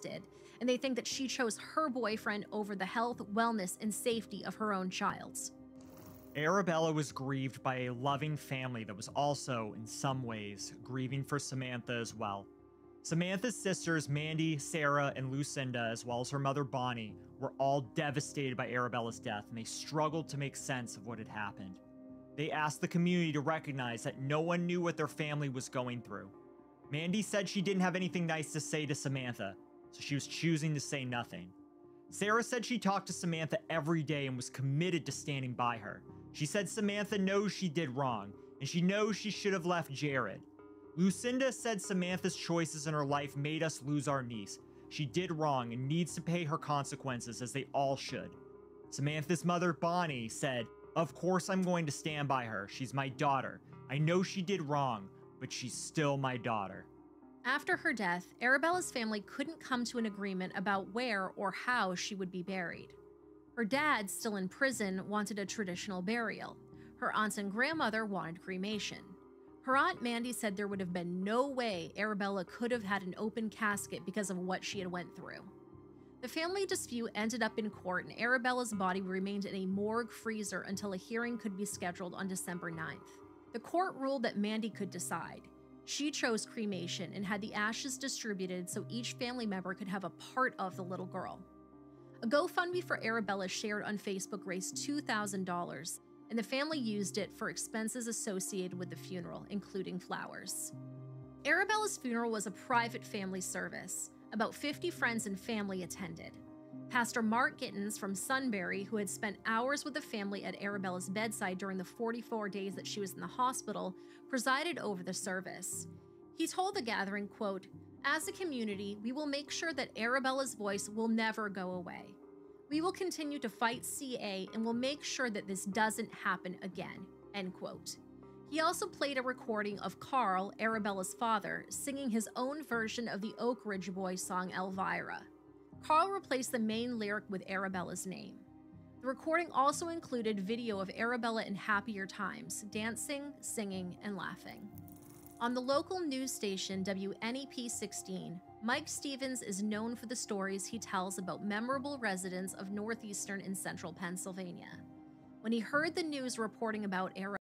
did, and they think that she chose her boyfriend over the health, wellness, and safety of her own child. Arabella was grieved by a loving family that was also, in some ways, grieving for Samantha as well. Samantha's sisters, Mandy, Sarah, and Lucinda, as well as her mother, Bonnie, were all devastated by Arabella's death, and they struggled to make sense of what had happened. They asked the community to recognize that no one knew what their family was going through. Mandy said she didn't have anything nice to say to Samantha, so she was choosing to say nothing. Sarah said she talked to Samantha every day and was committed to standing by her. She said Samantha knows she did wrong, and she knows she should have left Jared. Lucinda said Samantha's choices in her life made us lose our niece. She did wrong and needs to pay her consequences, as they all should. Samantha's mother, Bonnie, said, "Of course I'm going to stand by her. She's my daughter. I know she did wrong, but she's still my daughter." After her death, Arabella's family couldn't come to an agreement about where or how she would be buried. Her dad, still in prison, wanted a traditional burial. Her aunts and grandmother wanted cremation. Her aunt Mandy said there would have been no way Arabella could have had an open casket because of what she had went through. The family dispute ended up in court, and Arabella's body remained in a morgue freezer until a hearing could be scheduled on December 9th. The court ruled that Mandy could decide. She chose cremation and had the ashes distributed so each family member could have a part of the little girl. A GoFundMe for Arabella shared on Facebook raised $2,000, and the family used it for expenses associated with the funeral, including flowers. Arabella's funeral was a private family service. About 50 friends and family attended. Pastor Mark Gittins from Sunbury, who had spent hours with the family at Arabella's bedside during the 44 days that she was in the hospital, presided over the service. He told the gathering, quote, "As a community, we will make sure that Arabella's voice will never go away. We will continue to fight CA and will make sure that this doesn't happen again," end quote. He also played a recording of Carl, Arabella's father, singing his own version of the Oak Ridge Boys song Elvira. Carl replaced the main lyric with Arabella's name. The recording also included video of Arabella in happier times, dancing, singing, and laughing. On the local news station WNEP 16, Mike Stevens is known for the stories he tells about memorable residents of northeastern and central Pennsylvania. When he heard the news reporting about Arabella,